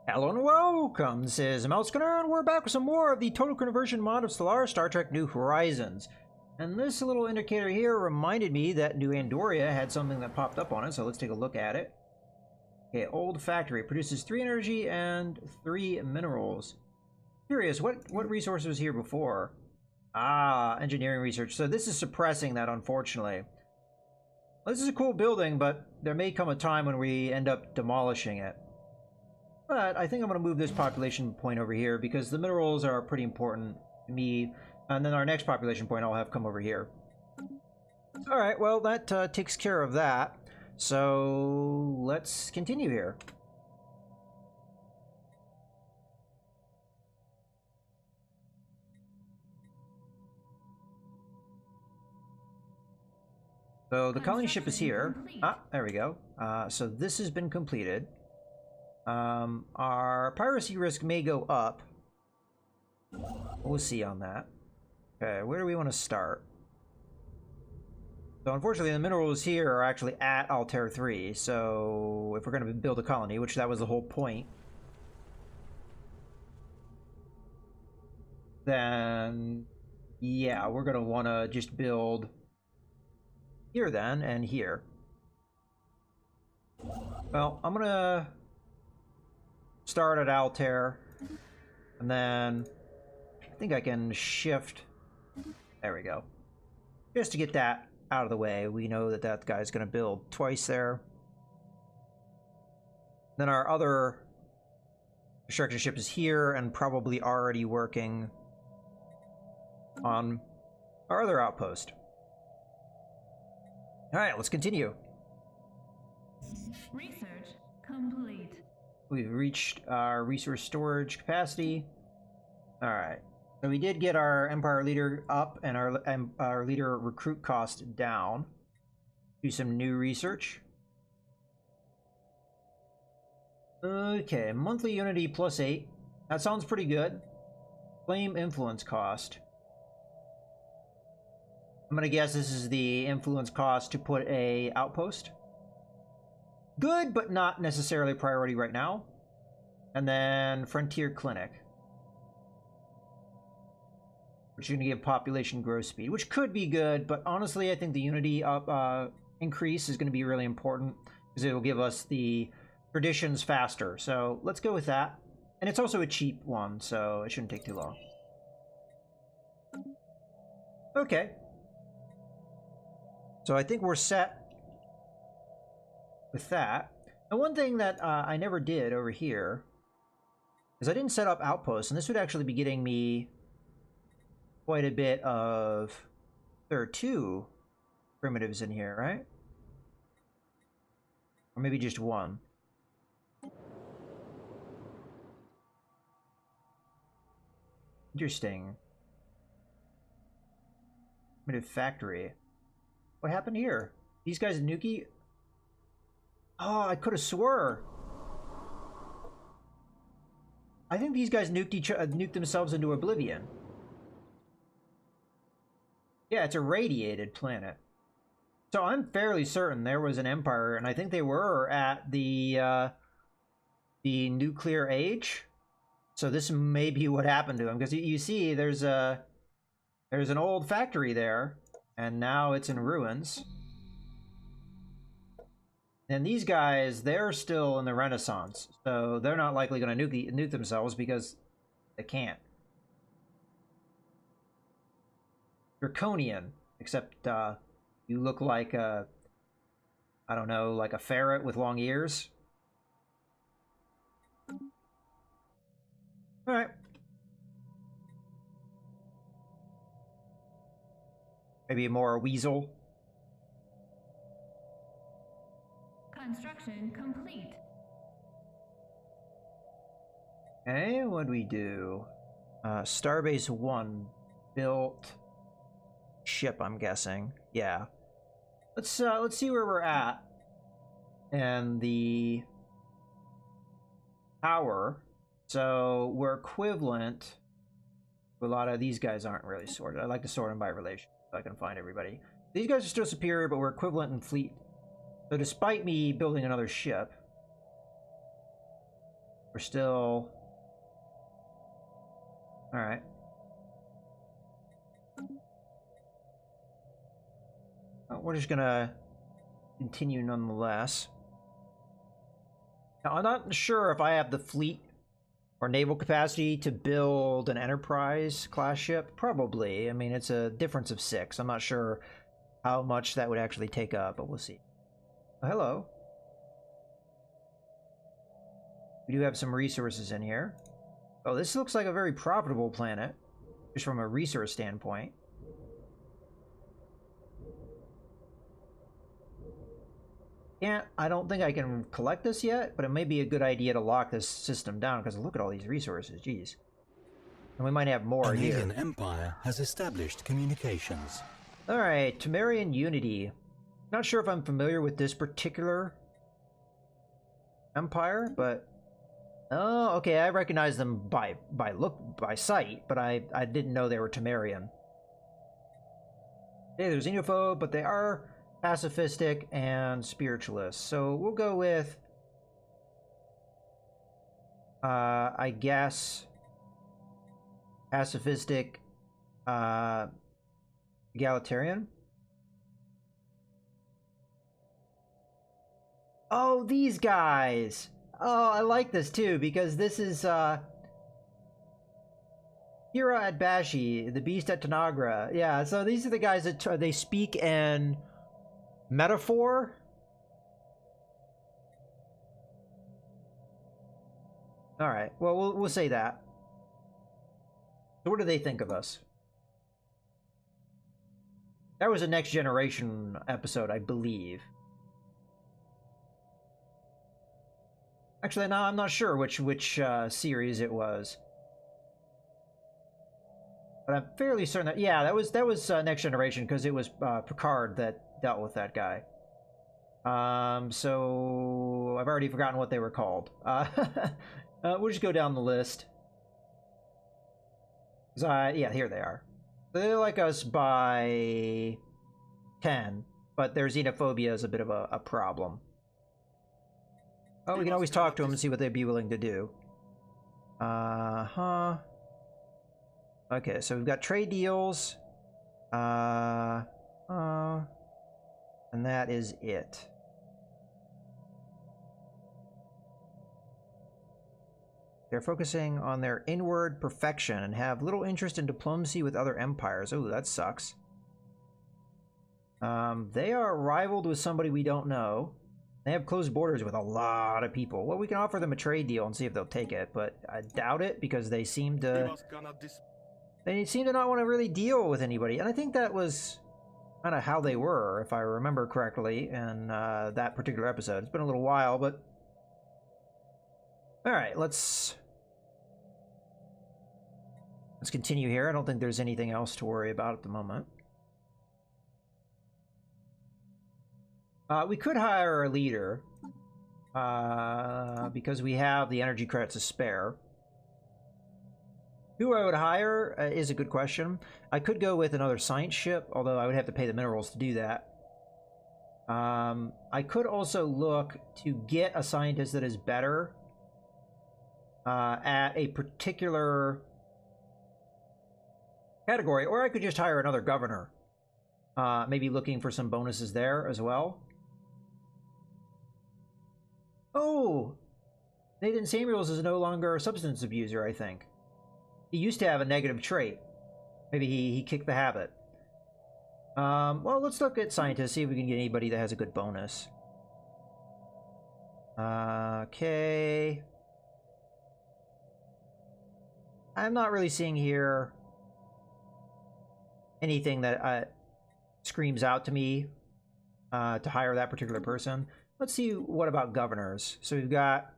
Hello and welcome, this is Melskinner, and we're back with some more of the Total Conversion mod of Stellaris Star Trek New Horizons. And this little indicator here reminded me that New Andoria had something that popped up on it, so let's take a look at it. Okay, old factory. Produces 3 energy and 3 minerals. Curious, what resource was here before? Ah, engineering research. So this is suppressing that, unfortunately. Well, this is a cool building, but there may come a time when we end up demolishing it. But I think I'm going to move this population point over here because the minerals are pretty important to me. And then our next population point I'll have come over here. Alright, well that takes care of that. So let's continue here. So the colony ship is here. Ah, there we go. So this has been completed. Our piracy risk may go up. We'll see on that. Okay, where do we want to start? So unfortunately the minerals here are actually at Altair 3, so if we're going to build a colony, which that was the whole point, then yeah, we're going to want to just build here then, and here. Well, I'm going to start at Altair, and then I think I can shift. There we go. Just to get that out of the way. We know that that guy's going to build twice there. Then our other construction ship is here and probably already working on our other outpost. All right, let's continue. Research complete. We've reached our resource storage capacity. All right. So we did get our Empire leader up and our leader recruit cost down. Do some new research. Okay, monthly unity +8. That sounds pretty good. Flame influence cost. I'm gonna guess this is the influence cost to put a outpost. Good, but not necessarily priority right now. And then Frontier Clinic, which is going to give population growth speed, which could be good, but honestly, I think the Unity increase is going to be really important because it will give us the traditions faster. So let's go with that. And it's also a cheap one, so it shouldn't take too long. Okay. So I think we're set with that. And one thing that I never did over here is I didn't set up outposts, and this would actually be getting me quite a bit of... There are 2 primitives in here, right? Or maybe just 1. Interesting. Primitive factory. What happened here? These guys Nuki? Oh, I could have swore. I think these guys nuked themselves into oblivion. Yeah, it's a radiated planet. So I'm fairly certain there was an empire, and I think they were at the nuclear age. So this may be what happened to them, because you see there's an old factory there, and now it's in ruins. And these guys, they're still in the Renaissance, so they're not likely going to nuke themselves because they can't. Draconian, except you look like a, I don't know, like a ferret with long ears. All right. Maybe more a weasel. Construction complete. Okay, what do we do? Starbase 1 built ship, I'm guessing. Yeah. Let's see where we're at. And the power. So we're equivalent. A lot of these guys aren't really sorted. I like to sort them by relation so I can find everybody. These guys are still superior, but we're equivalent in fleet. So despite me building another ship, We're still... Alright. We're just gonna continue nonetheless. Now, I'm not sure if I have the fleet or naval capacity to build an Enterprise class ship. Probably. I mean, it's a difference of 6. I'm not sure how much that would actually take up, but we'll see. Oh, hello. We do have some resources in here. Oh, this looks like a very profitable planet, just from a resource standpoint. I don't think I can collect this yet, but it may be a good idea to lock this system down, because look at all these resources, jeez. And we might have more here. An alien empire has established communications. Alright, Temerian Unity. Not sure if I'm familiar with this particular empire, but... Oh, okay, I recognize them by sight, but I didn't know they were Temerian. Okay, they're xenophobe, but they are pacifistic and spiritualist. So we'll go with... I guess... pacifistic... egalitarian? Oh, these guys! Oh, I like this too, because this is, Hira at Bashi, the Beast at Tanagra. Yeah, so these are the guys that they speak in metaphor. Alright, well, we'll say that. So what do they think of us? That was a Next Generation episode, I believe. Actually, no, I'm not sure which series it was, but I'm fairly certain that that was Next Generation, because it was Picard that dealt with that guy. So I've already forgotten what they were called. We'll just go down the list. Yeah, here they are. They like us by 10, but their xenophobia is a bit of a problem. Oh, we can always talk to them and see what they'd be willing to do. Okay, so we've got trade deals. And that is it. They're focusing on their inward perfection and have little interest in diplomacy with other empires. Oh, that sucks. They are rivaled with somebody we don't know. They have closed borders with a lot of people. Well, we can offer them a trade deal and see if they'll take it, but I doubt it, because they seem to not want to really deal with anybody. And I think that was kind of how they were, if I remember correctly, in that particular episode. It's been a little while, but... Alright, let's continue here. I don't think there's anything else to worry about at the moment. We could hire a leader, because we have the energy credits to spare. Who I would hire is a good question. I could go with another science ship, although I would have to pay the minerals to do that. I could also look to get a scientist that is better at a particular category, or I could just hire another governor. Maybe looking for some bonuses there as well. Oh! Nathan Samuels is no longer a substance abuser, I think. He used to have a negative trait. Maybe he kicked the habit. Well, let's look at scientists, see if we can get anybody that has a good bonus. Okay. I'm not really seeing here anything that screams out to me to hire that particular person. Let's see what about governors. So we've got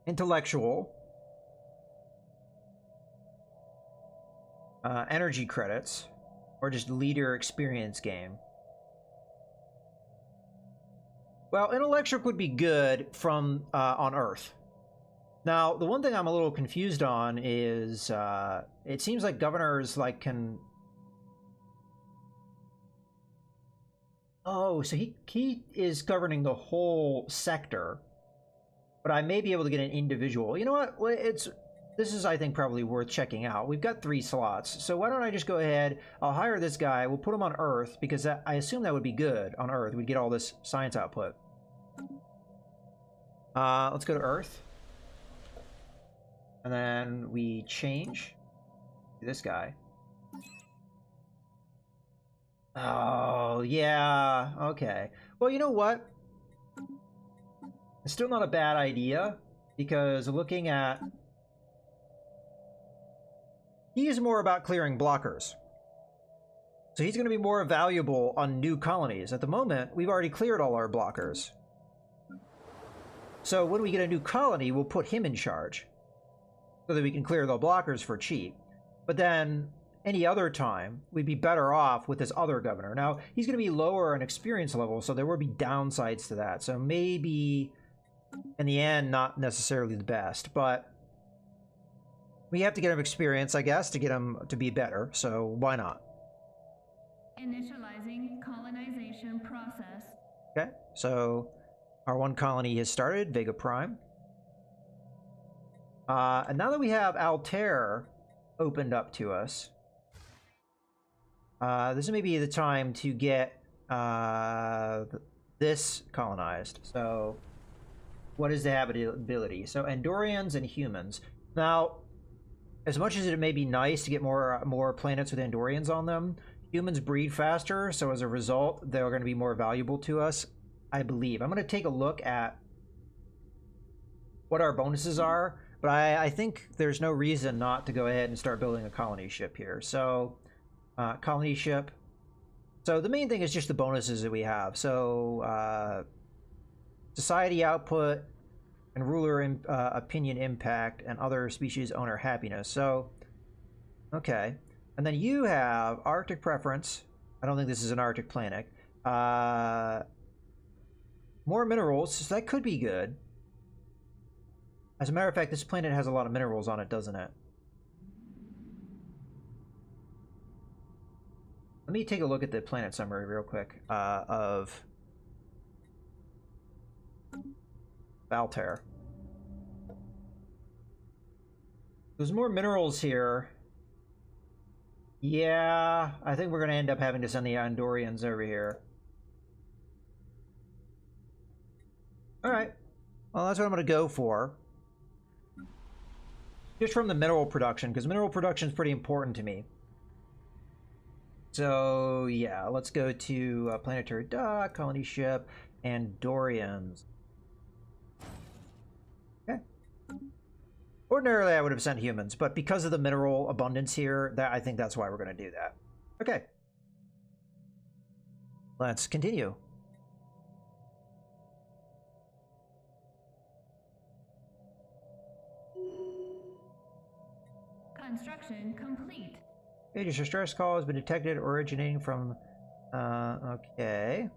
intellectual, energy credits, or just leader experience game. Well, intellectual would be good from on Earth. Now, the one thing I'm a little confused on is it seems like governors can. Oh, so he is governing the whole sector, but I may be able to get an individual. You know what? This is, I think, probably worth checking out. We've got 3 slots, so why don't I just go ahead? I'll hire this guy. We'll put him on Earth because I assume that would be good on Earth. We'd get all this science output. Let's go to Earth, and then we change to this guy. Oh, yeah, okay. Well, you know what? It's still not a bad idea, because looking at... He's more about clearing blockers. So he's going to be more valuable on new colonies. At the moment, we've already cleared all our blockers. So when we get a new colony, we'll put him in charge, so that we can clear the blockers for cheap. But then... any other time, we'd be better off with this other governor. Now, he's going to be lower on experience level, so there will be downsides to that. So maybe, in the end, not necessarily the best. But we have to get him experience, I guess, to get him to be better. So why not? Initializing colonization process. Okay, so our 1 colony has started, Vega Prime. And now that we have Altair opened up to us... this may be the time to get this colonized. So, what is the habitability? So, Andorians and humans. Now, as much as it may be nice to get more planets with Andorians on them, humans breed faster, so as a result, they're going to be more valuable to us, I believe. I'm going to take a look at what our bonuses are, but I think there's no reason not to go ahead and start building a colony ship here. So... colony ship. So the main thing is just the bonuses that we have. So society output and ruler opinion impact and other species owner happiness. So okay, and then you have Arctic preference. I don't think this is an Arctic planet. More minerals, so that could be good. As a matter of fact, this planet has a lot of minerals on it, doesn't it? Let me take a look at the planet summary real quick of Altair. There's more minerals here. Yeah, I think we're going to end up having to send the Andorians over here. Alright. Well, that's what I'm going to go for. Just from the mineral production, because mineral production is pretty important to me. So, yeah, let's go to planetary dock, colony ship, Andorians. Okay. Ordinarily, I would have sent humans, but because of the mineral abundance here, I think that's why we're going to do that. Okay. Let's continue. Construction complete. Major distress call has been detected originating from... okay.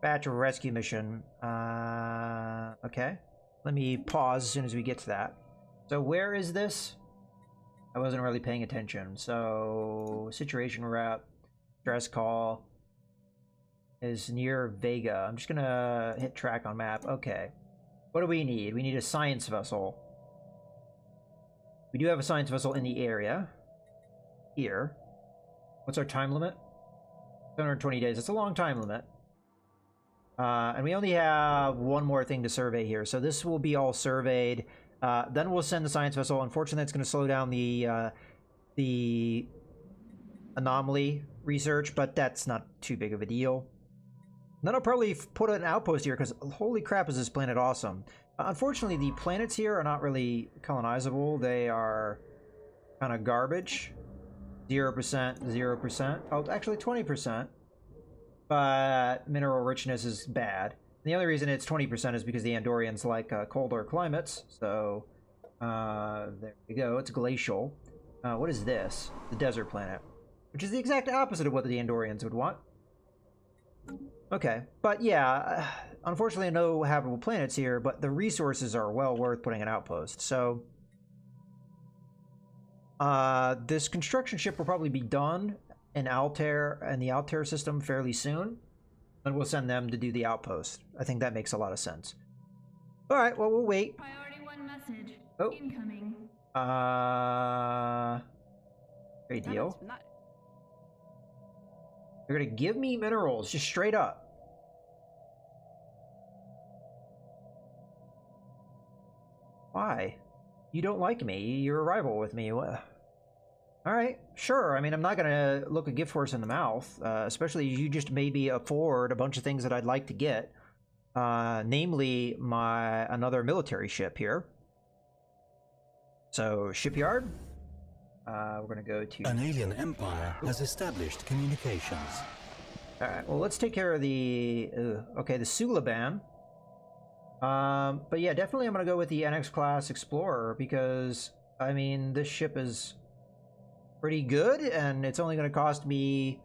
Batch of rescue mission. Okay. Let me pause as soon as we get to that. So where is this? I wasn't really paying attention. So, situation rep, stress call is near Vega. I'm just gonna hit track on map. Okay. What do we need? We need a science vessel. We do have a science vessel in the area. Here. What's our time limit? 720 days. It's a long time limit. And we only have one more thing to survey here. So this will be all surveyed. Then we'll send the science vessel. Unfortunately, it's going to slow down the anomaly research, but that's not too big of a deal. Then I'll probably put an outpost here because holy crap is this planet awesome. Unfortunately, the planets here are not really colonizable. They are kind of garbage. 0%, 0%. Oh, actually 20%. But mineral richness is bad. And the only reason it's 20% is because the Andorians like colder climates. So, there we go. It's glacial. What is this? The desert planet. Which is the exact opposite of what the Andorians would want. Okay. But yeah, unfortunately no habitable planets here, but the resources are well worth putting an outpost. So, this construction ship will probably be done in Altair and the Altair system fairly soon, and we'll send them to do the outpost. I think that makes a lot of sense. All right, well, we'll wait. Priority 1 message. Oh. Incoming. Great deal. They're gonna give me minerals, just straight up. Why? You don't like me. You're a rival with me. All right, sure. I mean, I'm not gonna look a gift horse in the mouth, especially you just made me afford a bunch of things that I'd like to get, namely another military ship here. So shipyard. We're gonna go to An alien empire has established communications. All right. Well, let's take care of the okay, the Sulaban. But yeah, definitely I'm gonna go with the NX class Explorer because I mean this ship is pretty good, and it's only going to cost me,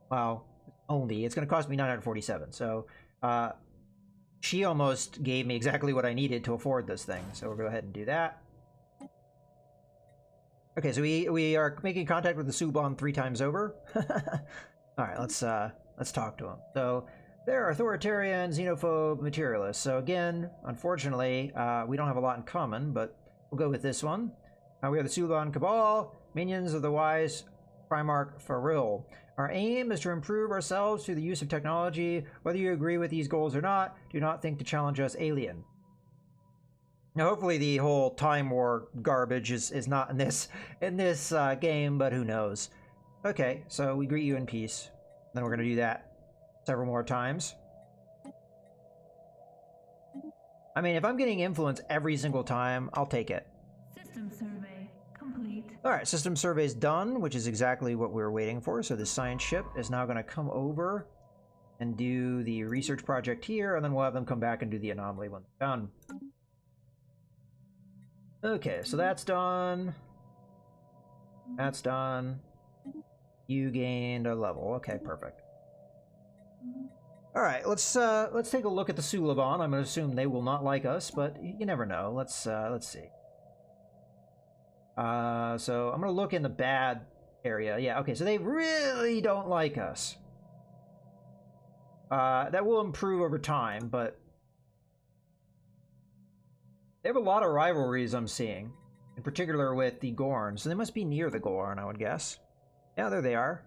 well, it's going to cost me 947. So she almost gave me exactly what I needed to afford this thing. So we'll go ahead and do that. Okay, so we are making contact with the Suban 3 times over. All right, let's talk to him. So they're authoritarian, xenophobe, materialist. So again, unfortunately, we don't have a lot in common, but we'll go with this one. We are the Suban Cabal, minions of the wise Primarch Faril. Our aim is to improve ourselves through the use of technology. Whether you agree with these goals or not, do not think to challenge us, alien. Now, hopefully the whole Time War garbage is not in this game, but who knows. Okay, so we greet you in peace. Then we're going to do that several more times. I mean, if I'm getting influence every single time, I'll take it. System survey complete. All right, system survey is done, which is exactly what we were waiting for. So the science ship is now going to come over and do the research project here, and then we'll have them come back and do the anomaly when they're done. Okay, so that's done. That's done. You gained a level. Okay, perfect. All right, let's take a look at the Suliban. I'm going to assume they will not like us, but you never know. Let's see. So I'm going to look in the bad area. Yeah, okay, so they really don't like us. That will improve over time, but they have a lot of rivalries I'm seeing, in particular with the Gorn. So they must be near the Gorn, I would guess. Yeah, there they are.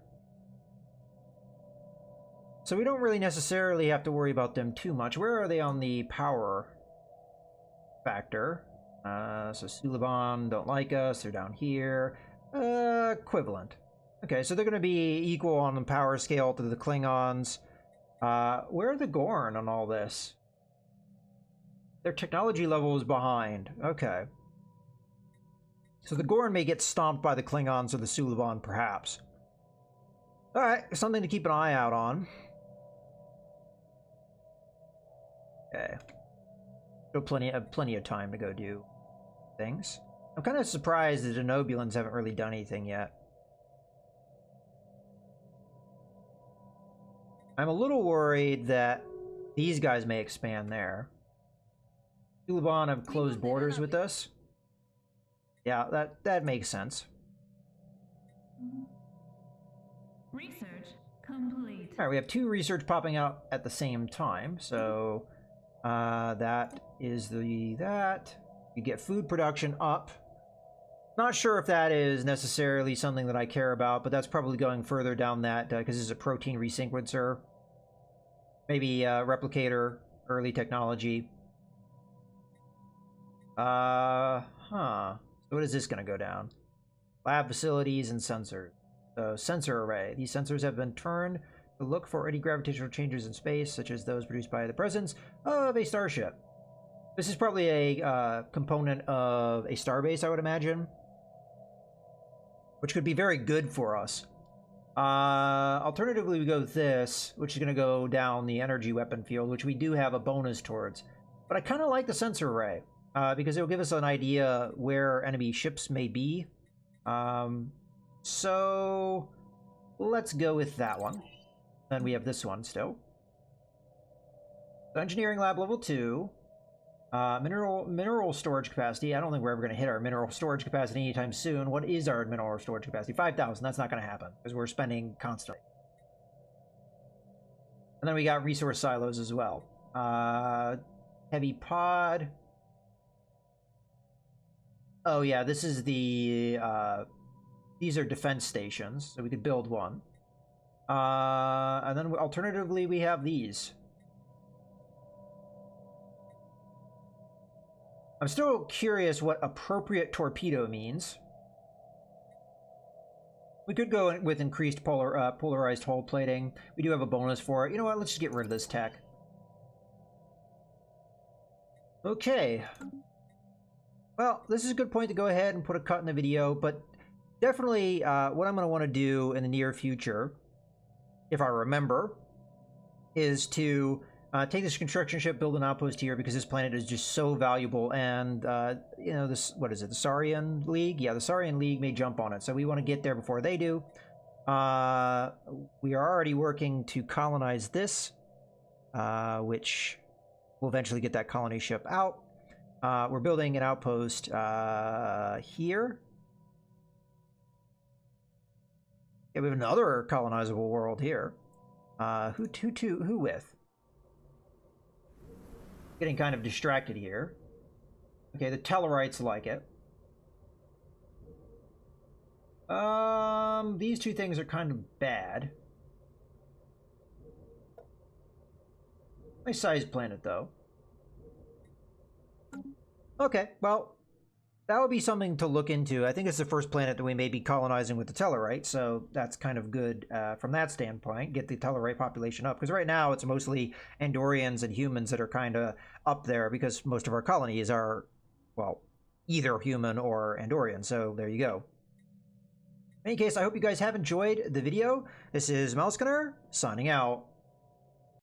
So we don't really necessarily have to worry about them too much. Where are they on the power factor? So Suliban don't like us. They're down here. Equivalent. Okay, so they're going to be equal on the power scale to the Klingons. Where are the Gorn on all this? Their technology level is behind. Okay. So the Gorn may get stomped by the Klingons or the Suliban, perhaps. Alright, something to keep an eye out on. Okay. Still plenty of time to go do things. I'm kind of surprised the Denobulans haven't really done anything yet. I'm a little worried that these guys may expand there. Suliban have closed borders with us. Yeah, that makes sense. Research complete. All right, we have 2 research popping out at the same time. So that is that. You get food production up. Not sure if that is necessarily something that I care about, but that's probably going further down that because this is a protein resequencer. Maybe replicator, early technology. So what is this going to go down? Lab facilities and sensors. So sensor array. These sensors have been turned to look for any gravitational changes in space, such as those produced by the presence of a starship. This is probably a component of a starbase, I would imagine, which could be very good for us. Alternatively, we go with this, which is going to go down the energy weapon field, which we do have a bonus towards. But I kind of like the sensor array. Because it'll give us an idea where enemy ships may be. So let's go with that one. Then we have this one still. So engineering lab level 2. Mineral storage capacity. I don't think we're ever going to hit our mineral storage capacity anytime soon. What is our mineral storage capacity? 5,000. That's not going to happen because we're spending constantly. And then we got resource silos as well. Heavy pod. Oh yeah, this is the these are defense stations, so we could build one. And then alternatively we have these. I'm still curious what appropriate torpedo means. We could go with increased polarized hull plating. We do have a bonus for it. You know what? Let's just get rid of this tech. Okay. Well, this is a good point to go ahead and put a cut in the video, but definitely what I'm going to want to do in the near future, if I remember, is to take this construction ship, build an outpost here, because this planet is just so valuable, and you know, this, what is it, the Saurian League? Yeah, the Saurian League may jump on it, so we want to get there before they do. We are already working to colonize this, which will eventually get that colony ship out. We're building an outpost here. Yeah, we have another colonizable world here. Who with? Getting kind of distracted here. Okay, the Tellarites like it. These two things are kind of bad. Nice sized planet, though. Okay, well, that would be something to look into. I think it's the first planet that we may be colonizing with the Tellarite, so that's kind of good from that standpoint. Get the Tellarite population up, because right now it's mostly Andorians and humans that are kind of up there, because most of our colonies are, well, either human or Andorian, so there you go. In any case, I hope you guys have enjoyed the video. This is Mouse Gunner, signing out.